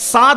7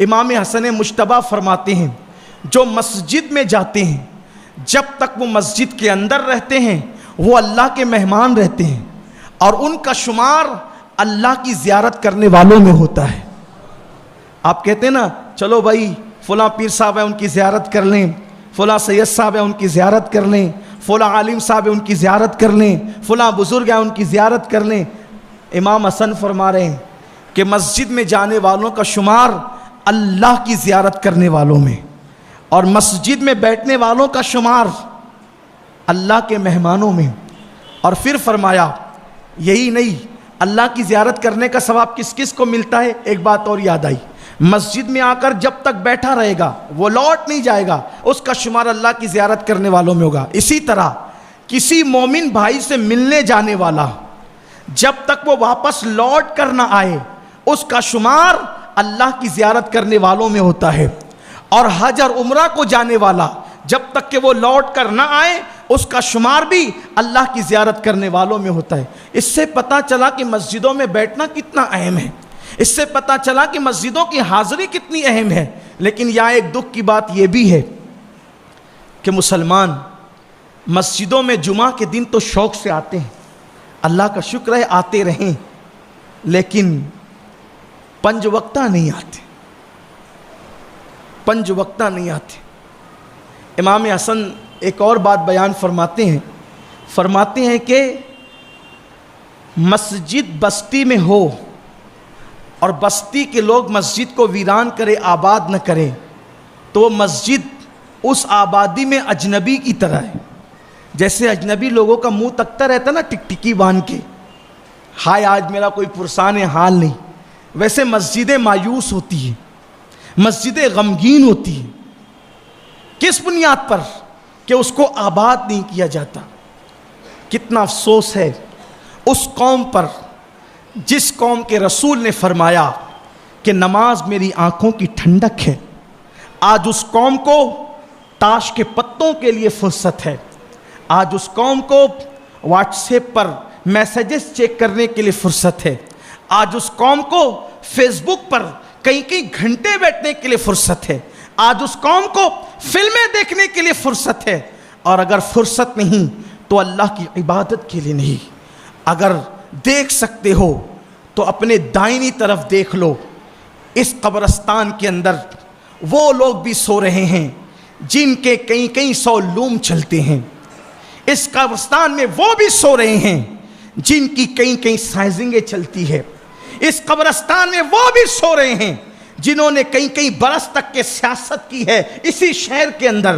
امام حسن مجتبیٰ فرماتے ہیں جو مسجد میں جاتے ہیں جب تک وہ مسجد کے اندر رہتے ہیں وہ اللہ کے مہمان رہتے ہیں اور ان کا شمار اللہ کی زیارت کرنے والوں میں ہوتا ہے. آپ کہتے ہیں نا چلو بھائی فلاں پیر صاحب ہے ان کی زیارت کر لیں, فلاں سید صاحب ہے ان کی زیارت کر لیں, فلاں عالم صاحب ہے ان کی زیارت کر لیں, فلاں بزرگ ہے ان کی زیارت کر لیں. امام حسن فرما رہے ہیں کہ مسجد میں جانے والوں کا شمار اللہ کی زیارت کرنے والوں میں اور مسجد میں بیٹھنے والوں کا شمار اللہ کے مہمانوں میں. اور پھر فرمایا یہی نہیں, اللہ کی زیارت کرنے کا ثواب کس کس کو ملتا ہے. ایک بات اور یاد آئی, مسجد میں آ کر جب تک بیٹھا رہے گا وہ لوٹ نہیں جائے گا, اس کا شمار اللہ کی زیارت کرنے والوں میں ہوگا. اسی طرح کسی مومن بھائی سے ملنے جانے والا جب تک وہ واپس لوٹ کر نہ آئے اس کا شمار اللہ کی زیارت کرنے والوں میں ہوتا ہے. اور حج اور عمرہ کو جانے والا جب تک کہ وہ لوٹ کر نہ آئے اس کا شمار بھی اللہ کی زیارت کرنے والوں میں ہوتا ہے. اس سے پتہ چلا کہ مسجدوں میں بیٹھنا کتنا اہم ہے, اس سے پتہ چلا کہ مسجدوں کی حاضری کتنی اہم ہے. لیکن یہاں ایک دکھ کی بات یہ بھی ہے کہ مسلمان مسجدوں میں جمعہ کے دن تو شوق سے آتے ہیں, اللہ کا شکر ہے آتے رہیں, لیکن پنج وقتہ نہیں آتے, پنج وقتہ نہیں آتے. امام حسن ایک اور بات بیان فرماتے ہیں کہ مسجد بستی میں ہو اور بستی کے لوگ مسجد کو ویران کرے, آباد نہ کرے, تو وہ مسجد اس آبادی میں اجنبی کی طرح ہے. جیسے اجنبی لوگوں کا منہ تکتا رہتا نا ٹکٹکی باندھ کے, ہائے آج میرا کوئی پرسان حال نہیں, ویسے مسجدیں مایوس ہوتی ہیں, مسجدیں غمگین ہوتی ہیں. کس بنیاد پر؟ کہ اس کو آباد نہیں کیا جاتا. کتنا افسوس ہے اس قوم پر جس قوم کے رسول نے فرمایا کہ نماز میری آنکھوں کی ٹھنڈک ہے. آج اس قوم کو تاش کے پتوں کے لیے فرصت ہے, آج اس قوم کو واٹس ایپ پر میسیجز چیک کرنے کے لیے فرصت ہے, آج اس قوم کو فیس بک پر کئی گھنٹے بیٹھنے کے لیے فرصت ہے, آج اس قوم کو فلمیں دیکھنے کے لیے فرصت ہے. اور اگر فرصت نہیں تو اللہ کی عبادت کے لیے نہیں. اگر دیکھ سکتے ہو تو اپنے دائنی طرف دیکھ لو, اس قبرستان کے اندر وہ لوگ بھی سو رہے ہیں جن کے کئی سو لوم چلتے ہیں. اس قبرستان میں وہ بھی سو رہے ہیں جن کی کئی سائزنگیں چلتی ہے. اس قبرستان میں وہ بھی سو رہے ہیں جنہوں نے کئی برس تک کے سیاست کی ہے اسی شہر کے اندر.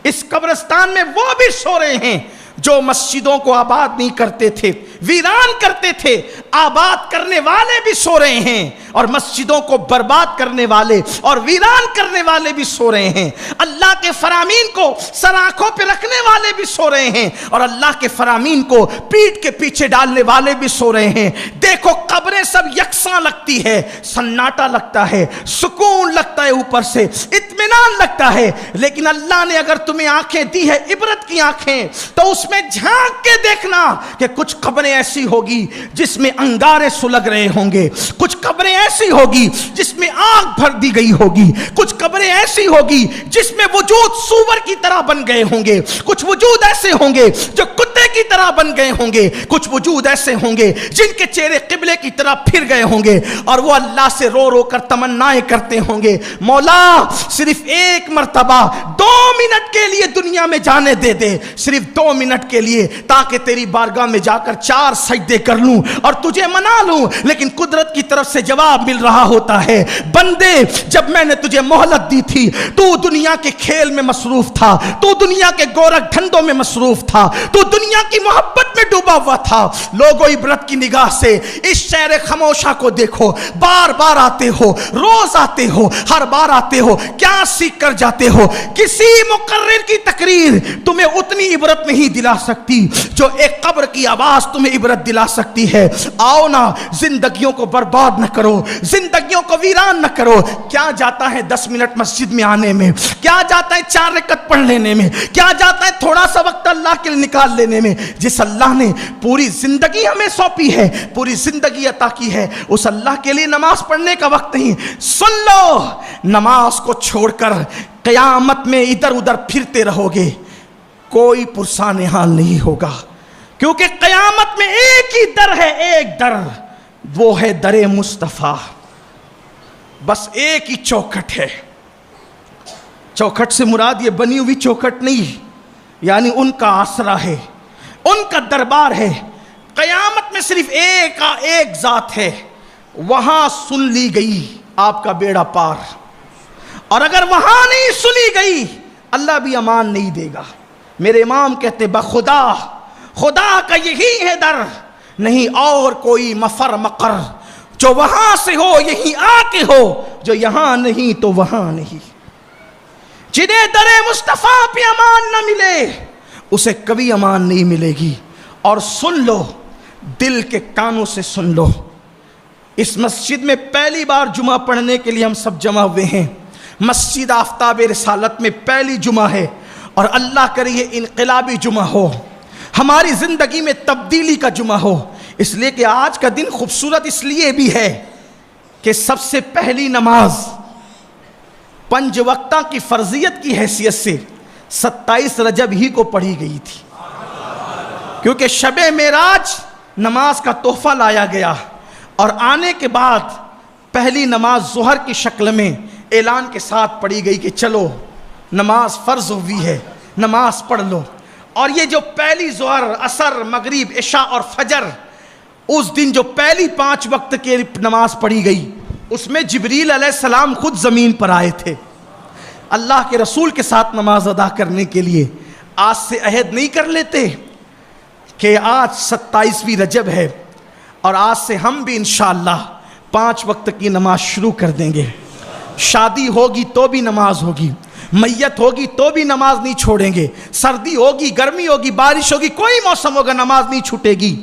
اس قبرستان میں وہ بھی سو رہے ہیں جو مسجدوں کو آباد نہیں کرتے تھے, ویران کرتے تھے. آباد کرنے والے بھی سو رہے ہیں اور مسجدوں کو برباد کرنے والے اور ویران کرنے والے بھی سو رہے ہیں. اللہ کے فرامین کو سر آنکھوں پہ رکھنے والے بھی سو رہے ہیں اور اللہ کے فرامین کو پیٹھ کے پیچھے ڈالنے والے بھی سو رہے ہیں. دیکھو قبریں سب یکساں لگتی ہے, سناٹا لگتا ہے, سکون لگتا ہے, اوپر سے اطمینان لگتا ہے. لیکن اللہ نے اگر تمہیں آنکھیں دی ہے, عبرت کی آنکھیں, تو اس میں جھانک کے دیکھنا کہ کچھ قبریں ایسی ہوگی جس میں انگارے سلگ رہے ہوں گے, کچھ قبریں ایسی ہوگی جس میں آگ بھر دی گئی ہوگی, کچھ قبریں ایسی ہوگی جس میں وجود سور کی طرح بن گئے ہوں گے, کچھ وجود ایسے ہوں گے جو کتے کی طرح بن گئے ہوں گے, کچھ وجود ایسے ہوں گے جن کے چہرے قبلے کی طرح پھر گئے ہوں گے اور وہ اللہ سے رو رو کر تمنائیں کرتے ہوں گے, مولا صرف ایک مرتبہ 2 منٹ کے لیے دنیا میں جانے دے دے, صرف 2 منٹ کے لیے, تاکہ تیری بارگاہ میں جا کر 4 سجدے کر لوں اور تجھے منا لوں. لیکن قدرت کی طرف سے جواب مل رہا ہوتا ہے, بندے جب میں نے تجھے مہلت دی تھی تو دنیا کے کھیل میں مصروف تھا, تو دنیا کے گورکھ دھندوں میں مصروف تھا, تو دنیا کی محبت میں ڈوبا ہوا تھا. لوگوں عبرت کی نگاہ سے اس شہر خاموشہ کو دیکھو, بار بار آتے ہو, روز آتے ہو, ہر بار آتے ہو, کیا سیکھ کر جاتے ہو؟ کسی مقرر کی تقریر تمہیں اتنی عبرت نہیں دلا سکتی جو ایک قبر کی آواز تمہیں عبرت دلا سکتی ہے. آؤ نا, زندگیوں کو برباد نہ کرو, زندگیوں کو ویران نہ کرو. کیا جاتا ہے 10 منٹ مسجد میں آنے میں, کیا جاتا ہے 4 رکعت پڑھ لینے میں, کیا جاتا ہے تھوڑا سا وقت اللہ کے لیے نکال لینے میں, میں جس اللہ نے پوری زندگی ہمیں سونپی ہے، پوری زندگی عطا کی ہے، اس اللہ کے لیے نماز پڑھنے کا وقت نہیں۔ سن لو، نماز کو چھوڑ کر قیامت میں ادھر ادھر پھرتے رہو گے، کوئی پرسان حال نہیں ہوگا، کیونکہ قیامت میں ایک ہی در ہے، ایک در، وہ ہے در مصطفیٰ۔ بس ایک ہی چوکھٹ ہے۔ چوکھٹ سے مراد یہ بنی ہوئی چوکھٹ نہیں، یعنی ان کا آسرا ہے، ان کا دربار ہے۔ قیامت میں صرف ایک ذات ہے، وہاں سن لی گئی آپ کا بیڑا پار، اور اگر وہاں نہیں سنی گئی اللہ بھی امان نہیں دے گا۔ میرے امام کہتے بخدا، خدا کا یہی ہے در، نہیں اور کوئی مفر مقر، جو وہاں سے ہو یہیں آ کے ہو، جو یہاں نہیں تو وہاں نہیں۔ جنہیں در مصطفیٰ پہ امان نہ ملے اسے کبھی امان نہیں ملے گی۔ اور سن لو، دل کے کانوں سے سن لو، اس مسجد میں پہلی بار جمعہ پڑھنے کے لیے ہم سب جمع ہوئے ہیں، مسجد آفتاب رسالت میں پہلی جمعہ ہے، اور اللہ کرے یہ انقلابی جمعہ ہو، ہماری زندگی میں تبدیلی کا جمعہ ہو۔ اس لیے کہ آج کا دن خوبصورت اس لیے بھی ہے کہ سب سے پہلی نماز 5 وقتہ کی فرضیت کی حیثیت سے 27 رجب ہی کو پڑھی گئی تھی، کیونکہ شب معراج نماز کا تحفہ لایا گیا، اور آنے کے بعد پہلی نماز ظہر کی شکل میں اعلان کے ساتھ پڑھی گئی کہ چلو نماز فرض ہوئی ہے، نماز پڑھ لو۔ اور یہ جو پہلی ظہر، عصر، مغرب، عشاء اور فجر، اس دن جو پہلی 5 وقت کی نماز پڑھی گئی، اس میں جبریل علیہ السلام خود زمین پر آئے تھے اللہ کے رسول کے ساتھ نماز ادا کرنے کے لیے۔ آج سے عہد نہیں کر لیتے کہ آج 27ویں رجب ہے، اور آج سے ہم بھی انشاءاللہ 5 وقت کی نماز شروع کر دیں گے۔ شادی ہوگی تو بھی نماز ہوگی، میت ہوگی تو بھی نماز نہیں چھوڑیں گے، سردی ہوگی، گرمی ہوگی، بارش ہوگی، کوئی موسم ہوگا نماز نہیں چھوٹے گی۔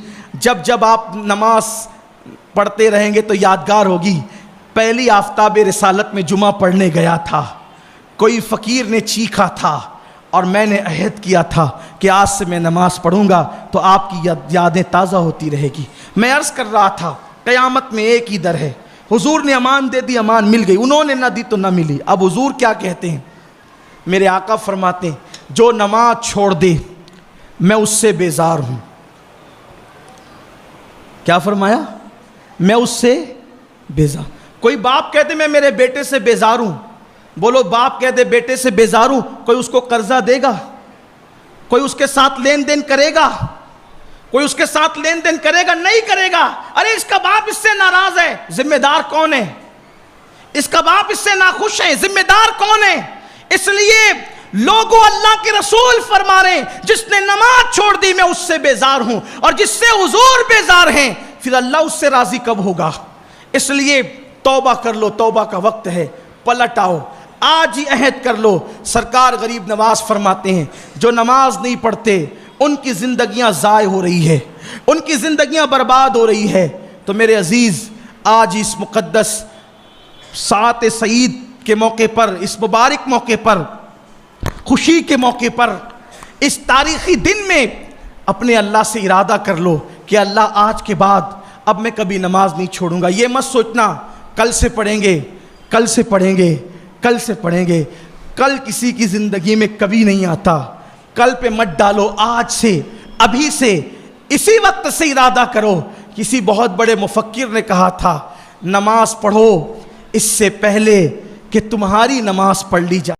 جب آپ نماز پڑھتے رہیں گے تو یادگار ہوگی، پہلی آفتاب رسالت میں جمعہ پڑھنے گیا تھا، کوئی فقیر نے چیخا تھا اور میں نے عہد کیا تھا کہ آج سے میں نماز پڑھوں گا تو آپ کی یادیں تازہ ہوتی رہے گی۔ میں عرض کر رہا تھا قیامت میں ایک ہی در ہے، حضور نے امان دے دی، امان مل گئی، انہوں نے نہ دی تو نہ ملی۔ اب حضور کیا کہتے ہیں؟ میرے آقا فرماتے ہیں جو نماز چھوڑ دے میں اس سے بیزار ہوں۔ کیا فرمایا؟ میں اس سے بیزار۔ کوئی باپ کہتے میں میرے بیٹے سے بیزار ہوں، بولو باپ کہتے بیٹے سے بیزار ہوں، کوئی اس کو قرضہ دے گا؟ کوئی اس کے ساتھ لین دین کرے گا؟ کوئی اس کے ساتھ لین دین کرے گا؟ نہیں کرے گا۔ ارے اس کا باپ اس سے ناراض ہے، ذمہ دار کون ہے؟ اس کا باپ اس سے ناخوش ہے، ذمہ دار کون ہے؟ اس لیے لوگوں، اللہ کے رسول فرما رہے ہیں جس نے نماز چھوڑ دی میں اس سے بیزار ہوں، اور جس سے حضور بیزار ہیں پھر اللہ اس سے راضی کب ہوگا؟ اس لیے توبہ کر لو، توبہ کا وقت ہے، پلٹ آؤ، آج ہی عہد کر لو۔ سرکار غریب نواز فرماتے ہیں جو نماز نہیں پڑھتے ان کی زندگیاں ضائع ہو رہی ہے، ان کی زندگیاں برباد ہو رہی ہے۔ تو میرے عزیز، آج اس مقدس ساعت سعید کے موقع پر، اس مبارک موقع پر، خوشی کے موقع پر، اس تاریخی دن میں اپنے اللہ سے ارادہ کر لو کہ اللہ آج کے بعد اب میں کبھی نماز نہیں چھوڑوں گا۔ یہ مت سوچنا کل سے پڑھیں گے، کل سے پڑھیں گے، کل سے پڑھیں گے۔ کل کسی کی زندگی میں کبھی نہیں آتا، کل پہ مت ڈالو، آج سے، ابھی سے، اسی وقت سے ارادہ کرو۔ کسی بہت بڑے مفکر نے کہا تھا نماز پڑھو اس سے پہلے کہ تمہاری نماز پڑھ لی جائے۔